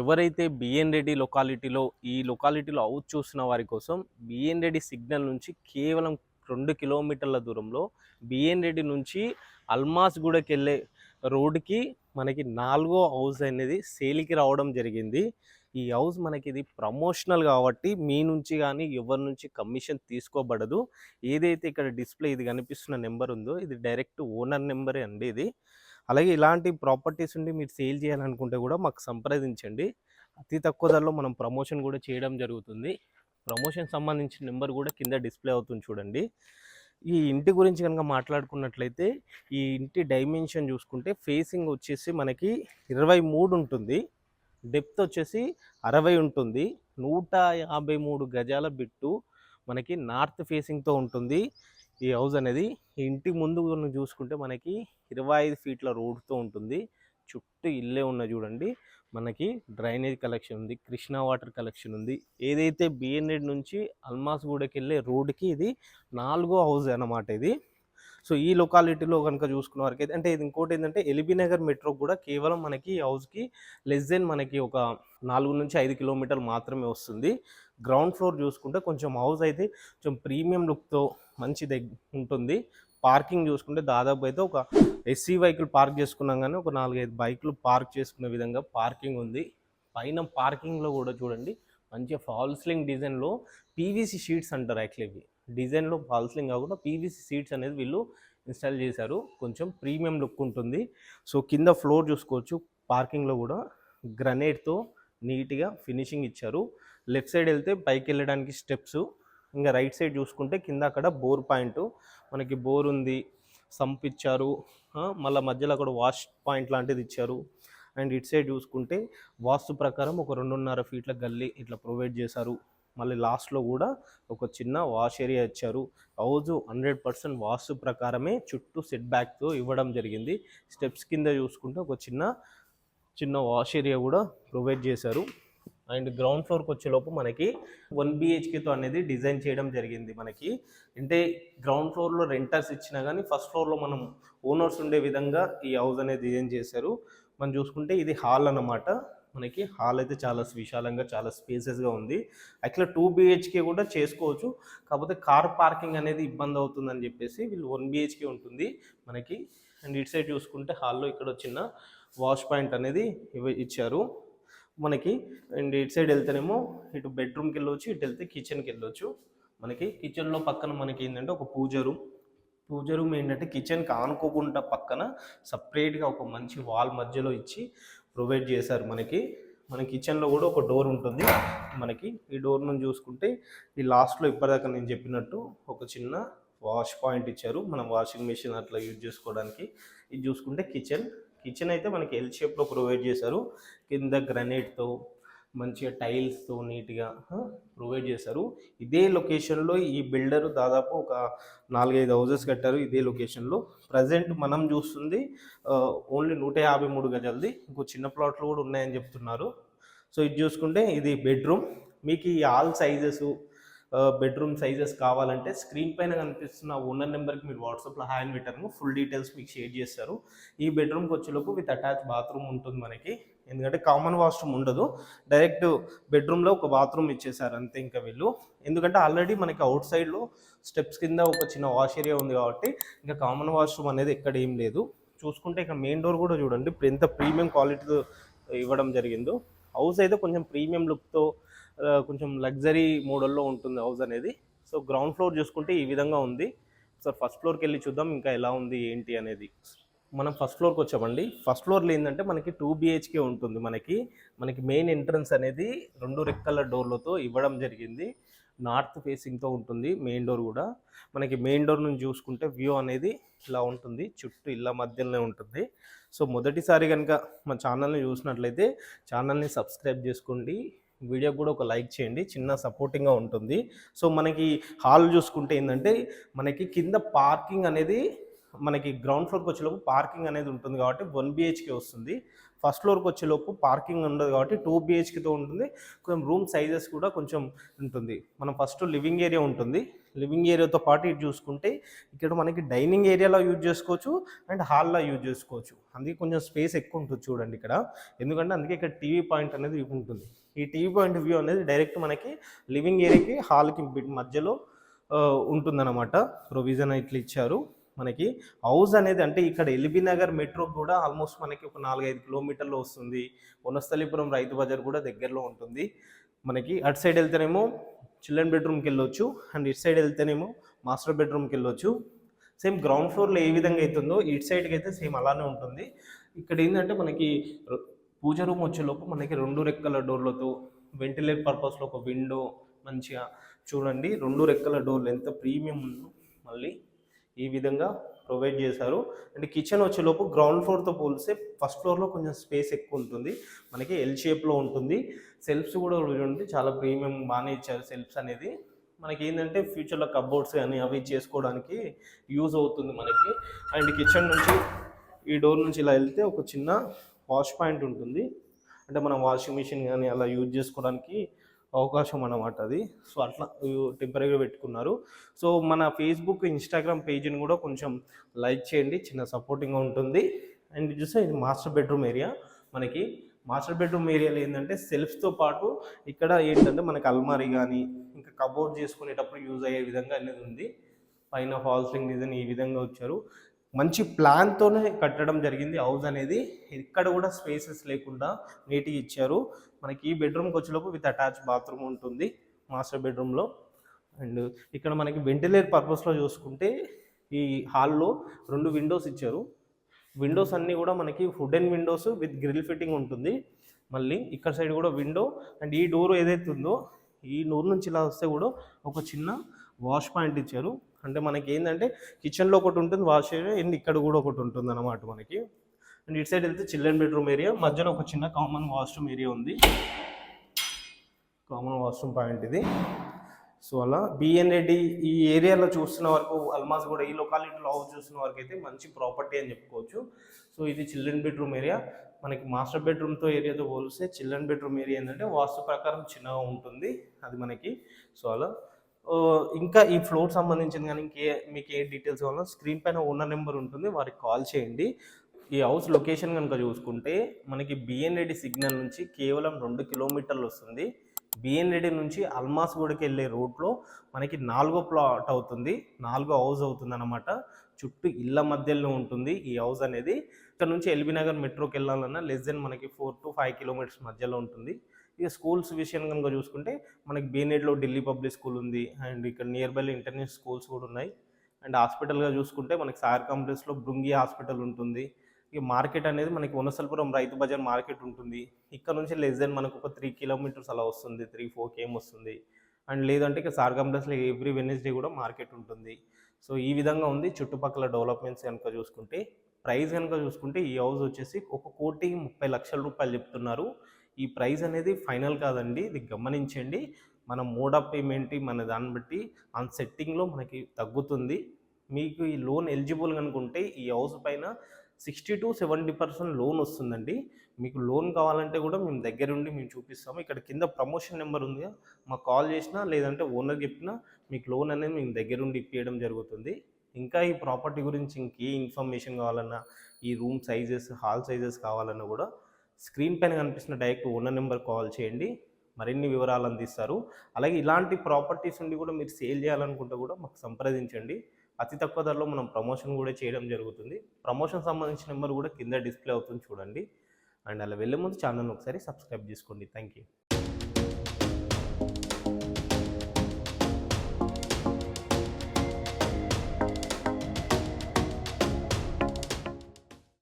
ఎవరైతే B N Reddy లొకాలిటీలో house చూసిన వారి కోసం బిఎన్ రెడ్డి సిగ్నల్ నుంచి కేవలం 2 కిలోమీటర్ల దూరంలో బిఎన్ రెడ్డి నుంచి అల్మాస్ గూడకి వెళ్ళే రోడ్డుకి మనకి 4వ హౌస్ అనేది సేల్కి రావడం జరిగింది. ఈ హౌస్ మనకి ఇది ప్రమోషనల్ కాబట్టి మీ నుంచి కానీ ఎవరి నుంచి కమిషన్ తీసుకోబడదు. ఏదైతే ఇక్కడ డిస్ప్లే ఇది కనిపిస్తున్న నెంబర్ ఉందో ఇది డైరెక్ట్ ఓనర్ నెంబరే అండి ఇది. అలాగే ఇలాంటి ప్రాపర్టీస్ ఉండి మీరు సేల్ చేయాలనుకుంటే కూడా మాకు సంప్రదించండి. అతి తక్కువ ధరలో మనం ప్రమోషన్ కూడా చేయడం జరుగుతుంది. ప్రమోషన్ సంబంధించిన నెంబర్ కూడా కింద డిస్ప్లే అవుతుంది చూడండి. ఈ ఇంటి గురించి కనుక మాట్లాడుకున్నట్లయితే ఈ ఇంటి డైమెన్షన్ చూసుకుంటే ఫేసింగ్ వచ్చేసి మనకి 23 ఉంటుంది, డెప్త్ వచ్చేసి 60 ఉంటుంది, 153 గజాల బిట్టు మనకి నార్త్ ఫేసింగ్తో ఉంటుంది. ఈ హౌస్ అనేది ఈ ఇంటి ముందు చూసుకుంటే మనకి 25 ఫీట్ల రోడ్తో ఉంటుంది. చుట్టూ ఇల్లే ఉన్నాయి చూడండి. మనకి డ్రైనేజ్ కలెక్షన్ ఉంది, కృష్ణా వాటర్ కలెక్షన్ ఉంది. ఏదైతే బిఎన్ఎడ్ నుంచి అల్మాస్ గూడకి వెళ్ళే రోడ్డుకి ఇది 4వ హౌస్ అన్నమాట ఇది. సో ఈ లొకాలిటీలో కనుక చూసుకున్న వరకు అయితే అంటే ఇది ఇంకోటి ఏంటంటే ఎల్బీ నగర్ మెట్రో కూడా కేవలం మనకి హౌస్కి లెస్ దెన్ మనకి ఒక 4 నుంచి 5 కిలోమీటర్లు మాత్రమే వస్తుంది. గ్రౌండ్ ఫ్లోర్ చూసుకుంటే కొంచెం హౌస్ అయితే కొంచెం ప్రీమియం లుక్తో మంచి ఉంటుంది. పార్కింగ్ చూసుకుంటే దాదాపు అయితే ఒక ఎస్సీ వెహికల్ పార్క్ చేసుకున్నాం కానీ ఒక 4-5 బైకులు పార్క్ చేసుకునే విధంగా పార్కింగ్ ఉంది. పైన పార్కింగ్లో కూడా చూడండి మంచిగా ఫాల్స్లింగ్ డిజైన్లో పీవీసీ షీట్స్ అంటారు యాక్చువల్లీ. డిజైన్లో ఫాల్స్లింగ్ కాకుండా పీవీసీ సీట్స్ అనేది వీళ్ళు ఇన్స్టాల్ చేశారు. కొంచెం ప్రీమియం లుక్ ఉంటుంది. సో కింద ఫ్లోర్ చూసుకోవచ్చు, పార్కింగ్లో కూడా గ్రనైట్తో నీట్గా ఫినిషింగ్ ఇచ్చారు. లెఫ్ట్ సైడ్ వెళ్తే పైకి వెళ్ళడానికి స్టెప్స్, ఇంకా రైట్ సైడ్ చూసుకుంటే కింద అక్కడ బోర్ పాయింట్ మనకి బోర్ ఉంది, సంప్ ఇచ్చారు, మళ్ళీ మధ్యలో అక్కడ వాష్ పాయింట్ లాంటిది ఇచ్చారు. అండ్ ఇటు సైడ్ చూసుకుంటే వాస్తు ప్రకారం ఒక 2.5 ఫీట్ల గల్లీ ఇట్లా ప్రొవైడ్ చేశారు. మళ్ళీ లాస్ట్లో కూడా ఒక చిన్న వాష్ ఏరియా ఇచ్చారు. హౌస్ 100% వాస్తు ప్రకారమే చుట్టూ సెట్ బ్యాక్తో ఇవ్వడం జరిగింది. స్టెప్స్ కింద చూసుకుంటే ఒక చిన్న వాష్ ఏరియా కూడా ప్రొవైడ్ చేశారు. అండ్ గ్రౌండ్ ఫ్లోర్కి వచ్చేలోపు మనకి 1 BHKతో అనేది డిజైన్ చేయడం జరిగింది. మనకి అంటే గ్రౌండ్ ఫ్లోర్లో రెంటర్స్ ఇచ్చినా కానీ ఫస్ట్ ఫ్లోర్లో మనం ఓనర్స్ ఉండే విధంగా ఈ హౌస్ అనేది డిజైన్ చేశారు. మనం చూసుకుంటే ఇది హాల్ అన్నమాట. మనకి హాల్ అయితే చాలా విశాలంగా చాలా స్పేసెస్గా ఉంది. యాక్చువల్గా 2 BHK కూడా చేసుకోవచ్చు, కాకపోతే కార్ పార్కింగ్ అనేది ఇబ్బంది అవుతుందని చెప్పేసి వీళ్ళు 1 BHK ఉంటుంది మనకి. అండ్ ఇటు సైడ్ చూసుకుంటే హాల్లో ఇక్కడ చిన్న వాష్ పాయింట్ అనేది ఇచ్చారు మనకి. అండ్ ఇటు సైడ్ వెళ్తేనేమో ఇటు బెడ్రూమ్కి వెళ్ళవచ్చు, ఇటు వెళ్తే కిచెన్కి వెళ్ళవచ్చు. మనకి కిచెన్లో పక్కన మనకి ఏంటంటే ఒక పూజ రూమ్ ఏంటంటే కిచెన్కి ఆనుకోకుండా పక్కన సపరేట్గా ఒక మంచి వాల్ మధ్యలో ఇచ్చి ప్రొవైడ్ చేశారు మనకి. మన కిచెన్లో కూడా ఒక డోర్ ఉంటుంది మనకి. ఈ డోర్ నుంచి చూసుకుంటే ఈ లాస్ట్లో ఇప్పటిదాకా నేను చెప్పినట్టు ఒక చిన్న వాష్ పాయింట్ ఇచ్చారు, మనం వాషింగ్ మెషిన్ అట్లా యూజ్ చేసుకోవడానికి. ఇది చూసుకుంటే కిచెన్ అయితే మనకి ఎల్ షేప్లో ప్రొవైడ్ చేశారు. కింద గ్రనైట్తో మంచిగా టైల్స్తో నీట్గా ప్రొవైడ్ చేశారు. ఇదే లొకేషన్లో ఈ బిల్డరు దాదాపు ఒక 4-5 హౌసెస్ కట్టారు ఇదే లొకేషన్లో. ప్రజెంట్ మనం చూస్తుంది ఓన్లీ 153 గజాలది, ఇంకో చిన్న ప్లాట్లు కూడా ఉన్నాయని చెప్తున్నారు. సో ఇది చూసుకుంటే ఇది బెడ్రూమ్. మీకు ఈ ఆల్ సైజెస్ బెడ్రూమ్ సైజెస్ కావాలంటే స్క్రీన్ పైన కనిపిస్తున్న ఓనర్ నెంబర్కి మీరు వాట్సాప్లో హాయ్ అని పెట్టారు, ఫుల్ డీటెయిల్స్ మీకు షేర్ చేస్తారు. ఈ బెడ్రూమ్కి వచ్చేలోపు విత్ అటాచ్ బాత్రూమ్ ఉంటుంది మనకి. ఎందుకంటే కామన్ వాష్రూమ్ ఉండదు, డైరెక్ట్ బెడ్రూమ్లో ఒక బాత్రూమ్ ఇచ్చేసారు అంతే ఇంకా వీళ్ళు. ఎందుకంటే ఆల్రెడీ మనకి అవుట్ సైడ్లో స్టెప్స్ కింద ఒక చిన్న వాష్ ఏరియా ఉంది కాబట్టి ఇంకా కామన్ వాష్రూమ్ అనేది ఎక్కడ ఏం లేదు. చూసుకుంటే ఇక్కడ మెయిన్ డోర్ కూడా చూడండి ఎంత ప్రీమియం క్వాలిటీతో ఇవ్వడం జరిగిందో. హౌస్ అయితే కొంచెం ప్రీమియం లుక్తో కొంచెం లగ్జరీ మోడల్లో ఉంటుంది హౌస్ అనేది. సో గ్రౌండ్ ఫ్లోర్ చూసుకుంటే ఈ విధంగా ఉంది. సో ఫస్ట్ ఫ్లోర్కి వెళ్ళి చూద్దాం ఇంకా ఎలా ఉంది ఏంటి అనేది. మనం ఫస్ట్ ఫ్లోర్కి వచ్చామండి. ఫస్ట్ ఫ్లోర్లో ఏంటంటే మనకి 2 BHK ఉంటుంది మనకి మెయిన్ ఎంట్రన్స్ అనేది 2 రెక్కల డోర్లతో ఇవ్వడం జరిగింది. నార్త్ ఫేసింగ్తో ఉంటుంది మెయిన్ డోర్ కూడా. మనకి మెయిన్ డోర్ నుంచి చూసుకుంటే వ్యూ అనేది ఇలా ఉంటుంది, చుట్టూ ఇళ్ళ మధ్యలోనే ఉంటుంది. సో మొదటిసారి కనుక మా ఛానల్ని చూసినట్లయితే ఛానల్ని సబ్స్క్రైబ్ చేసుకోండి, వీడియో కూడా ఒక లైక్ చేయండి, చిన్న సపోర్టింగ్గా ఉంటుంది. సో మనకి హాల్ చూసుకుంటే ఏంటంటే మనకి కింద పార్కింగ్ అనేది మనకి గ్రౌండ్ ఫ్లోర్కి వచ్చేలోపు పార్కింగ్ అనేది ఉంటుంది కాబట్టి 1 బిహెచ్కే వస్తుంది. ఫస్ట్ ఫ్లోర్కి వచ్చేలోపు పార్కింగ్ ఉండదు కాబట్టి 2 బిహెచ్కేతో ఉంటుంది. కొంచెం రూమ్ సైజెస్ కూడా కొంచెం ఉంటుంది. మనం ఫస్ట్ లివింగ్ ఏరియా ఉంటుంది. లివింగ్ ఏరియాతో పాటు ఇటు చూసుకుంటే ఇక్కడ మనకి డైనింగ్ ఏరియాలో యూజ్ చేసుకోవచ్చు అండ్ హాల్లో యూజ్ చేసుకోవచ్చు. అందుకే కొంచెం స్పేస్ ఎక్కువ ఉంటుంది చూడండి ఇక్కడ. ఎందుకంటే అందుకే ఇక్కడ టీవీ పాయింట్ అనేది ఉంటుంది. ఈ టీవీ పాయింట్ వ్యూ అనేది డైరెక్ట్ మనకి లివింగ్ ఏరియాకి హాల్కి మధ్యలో ఉంటుందన్నమాట. ప్రొవిజన్ ఇట్లా ఇచ్చారు. మనకి హౌస్ అనేది అంటే ఇక్కడ ఎల్బీ నగర్ మెట్రో కూడా ఆల్మోస్ట్ మనకి ఒక 4-5 కిలోమీటర్లో వస్తుంది. వనస్థలిపురం రైతు బజార్ కూడా దగ్గరలో ఉంటుంది. మనకి అటు సైడ్ వెళ్తేనేమో చిల్డ్రన్ బెడ్రూమ్కి వెళ్ళొచ్చు అండ్ ఇటు సైడ్ వెళ్తేనేమో మాస్టర్ బెడ్రూమ్కి వెళ్ళొచ్చు. సేమ్ గ్రౌండ్ ఫ్లోర్లో ఏ విధంగా అవుతుందో ఇటు సైడ్కి అయితే సేమ్ అలానే ఉంటుంది. ఇక్కడ ఏంటంటే మనకి పూజ రూమ్ వచ్చేలోపు మనకి 2 రెక్కల డోర్లతో వెంటిలేట్ పర్పస్లో ఒక విండో మంచిగా చూడండి. 2 రెక్కల డోర్లు ఎంత ప్రీమియం ఉందో మళ్ళీ ఈ విధంగా ప్రొవైడ్ చేశారు. అండ్ కిచెన్ వచ్చేలోపు గ్రౌండ్ ఫ్లోర్తో పోలిస్తే ఫస్ట్ ఫ్లోర్లో కొంచెం స్పేస్ ఎక్కువ ఉంటుంది. మనకి ఎల్ షేప్లో ఉంటుంది. సెల్ఫ్స్ కూడా ఉంటుంది, చాలా ప్రీమియం బాగానే ఇచ్చారు సెల్ఫ్స్ అనేది. మనకి ఏంటంటే ఫ్యూచర్లో కబోర్డ్స్ కానీ అవి చేసుకోవడానికి యూజ్ అవుతుంది మనకి. అండ్ కిచెన్ నుంచి ఈ డోర్ నుంచి ఇలా వెళ్తే ఒక చిన్న వాష్ పాయింట్ ఉంటుంది. అంటే మనం వాషింగ్ మిషన్ కానీ అలా యూజ్ చేసుకోవడానికి అవకాశం అన్నమాట అది. సో అట్లా టెంపరీగా పెట్టుకున్నారు. సో మన ఫేస్బుక్ ఇన్స్టాగ్రామ్ పేజీని కూడా కొంచెం లైక్ చేయండి, చిన్న సపోర్టింగ్గా ఉంటుంది. అండ్ చూస్తే ఇది మాస్టర్ బెడ్రూమ్ ఏరియా. మనకి మాస్టర్ బెడ్రూమ్ ఏరియాలో ఏంటంటే సెల్ఫ్తో పాటు ఇక్కడ ఏంటంటే మనకి అల్మారీ కానీ ఇంకా కబోర్డ్ చేసుకునేటప్పుడు యూజ్ అయ్యే విధంగా అనేది ఉంది. పైన ఫాల్ సీలింగ్ డిజైన్ ఈ విధంగా వచ్చారు. మంచి ప్లాన్తోనే కట్టడం జరిగింది హౌస్ అనేది. ఇక్కడ కూడా స్పేసెస్ లేకుండా నీట్గా ఇచ్చారు. మనకి ఈ బెడ్రూమ్కి వచ్చేలోపు విత్ అటాచ్ బాత్రూమ్ ఉంటుంది మాస్టర్ బెడ్రూమ్లో. అండ్ ఇక్కడ మనకి వెంటిలేట్ పర్పస్లో చూసుకుంటే ఈ హాల్లో 2 విండోస్ ఇచ్చారు. విండోస్ అన్నీ కూడా మనకి wooden windows with grill fitting ఉంటుంది. మళ్ళీ ఇక్కడ సైడ్ కూడా విండో అండ్ ఈ డోర్ ఏదైతే ఉందో ఈ డోర్ నుంచి ఇలా వస్తే కూడా ఒక చిన్న వాష్ పాయింట్ ఇచ్చారు. అంటే మనకి ఏంటంటే కిచెన్లో ఒకటి ఉంటుంది వాష్ ఏరియా అండ్ ఇక్కడ కూడా ఒకటి ఉంటుంది అన్నమాట మనకి. అండ్ ఇటు సైడ్ వెళ్తే చిల్డ్రన్ బెడ్రూమ్ ఏరియా, మధ్యలో ఒక చిన్న కామన్ వాష్రూమ్ ఏరియా ఉంది. కామన్ వాష్రూమ్ పాయింట్ ఇది. సో అలా బిఎన్ రెడ్డి ఈ ఏరియాలో చూస్తున్న వరకు అల్మాజ్ కూడా ఈ లొకాలిటీలో హౌస్ చూస్తున్న వరకు అయితే మంచి ప్రాపర్టీ అని చెప్పుకోవచ్చు. సో ఇది చిల్డ్రన్ బెడ్రూమ్ ఏరియా. మనకి మాస్టర్ బెడ్రూమ్తో ఏరియాతో పోలిస్తే చిల్డ్రన్ బెడ్రూమ్ ఏరియా ఏంటంటే వాస్తు ప్రకారం చిన్నగా ఉంటుంది అది మనకి. సో అలా ఇంకా ఈ ఫ్లోర్ సంబంధించింది కానీ మీకు ఏ డీటెయిల్స్ కావాలో స్క్రీన్ పైన ఓనర్ నెంబర్ ఉంటుంది, వారికి కాల్ చేయండి. ఈ హౌస్ లొకేషన్ కనుక చూసుకుంటే మనకి బిఎన్ రెడ్డి సిగ్నల్ నుంచి కేవలం 2 కిలోమీటర్లు వస్తుంది. బిఎన్ రెడ్డి నుంచి అల్మాస్ గూడకి వెళ్ళే రూట్లో మనకి 4వ ప్లాట్ అవుతుంది, 4వ హౌస్ అవుతుంది అన్నమాట. చుట్టూ ఇళ్ళ మధ్యలో ఉంటుంది ఈ హౌస్ అనేది. ఇక్కడ నుంచి ఎల్బీ నగర్ మెట్రోకి వెళ్ళాలన్నా లెస్ దెన్ మనకి 4 to 5 కిలోమీటర్స్ మధ్యలో ఉంటుంది. ఇక స్కూల్స్ విషయం కనుక చూసుకుంటే మనకి బిఎన్ఎడ్లో ఢిల్లీ పబ్లిక్ స్కూల్ ఉంది అండ్ ఇక్కడ నియర్ బై ఇంటర్నేషనల్ స్కూల్స్ కూడా ఉన్నాయి. అండ్ హాస్పిటల్గా చూసుకుంటే మనకి సార్ కాంప్లెక్స్లో బృంగి హాస్పిటల్ ఉంటుంది. ఇక మార్కెట్ అనేది మనకి వనస్థలిపురం రైతు బజార్ మార్కెట్ ఉంటుంది. ఇక్కడ నుంచి లెస్ దెన్ మనకు ఒక 3 కిలోమీటర్స్ అలా వస్తుంది, 3-4 km వస్తుంది. అండ్ లేదంటే ఇక సార్ కాంప్లెక్స్లో ఎవ్రీ వెడ్నెస్డే కూడా మార్కెట్ ఉంటుంది. సో ఈ విధంగా ఉంది. చుట్టుపక్కల డెవలప్మెంట్స్ కనుక చూసుకుంటే ప్రైస్ కనుక చూసుకుంటే ఈ హౌస్ వచ్చేసి 1,30,00,000 రూపాయలు చెప్తున్నారు. ఈ ప్రైస్ అనేది ఫైనల్ కాదండి, ఇది గమనించండి. మన మోడ్ ఆఫ్ పేమెంట్ మన దాన్ని బట్టి ఆన్ సెట్టింగ్లో మనకి తగ్గుతుంది. మీకు ఈ లోన్ ఎలిజిబుల్ అనుకుంటే ఈ హౌస్ పైన 60 to 70% లోన్ వస్తుందండి. మీకు లోన్ కావాలంటే కూడా మేము దగ్గరుండి మేము చూపిస్తాము. ఇక్కడ కింద ప్రమోషన్ నెంబర్ ఉంది, మాకు కాల్ చేసినా లేదంటే ఓనర్ చెప్పినా మీకు లోన్ అనేది మేము దగ్గరుండి ఇప్పించడం జరుగుతుంది. ఇంకా ఈ ప్రాపర్టీ గురించి ఇంకే ఇన్ఫర్మేషన్ కావాలన్నా, ఈ రూమ్ సైజెస్ హాల్ సైజెస్ కావాలన్నా కూడా స్క్రీన్ పైన కనిపిస్తున్న డైరెక్ట్ ఓనర్ నెంబర్ కాల్ చేయండి, మరిన్ని వివరాలు అందిస్తారు. అలాగే ఇలాంటి ప్రాపర్టీస్ నుండి కూడా మీరు సేల్ చేయాలనుకుంటే కూడా మాకు సంప్రదించండి. అతి తక్కువ ధరలో మనం ప్రమోషన్ కూడా చేయడం జరుగుతుంది. ప్రమోషన్ సంబంధించిన నెంబర్ కూడా కింద డిస్ప్లే అవుతుంది చూడండి. అండ్ అలా వెళ్ళే ముందు ఛానల్ని ఒకసారి సబ్స్క్రైబ్ చేసుకోండి. Thank you.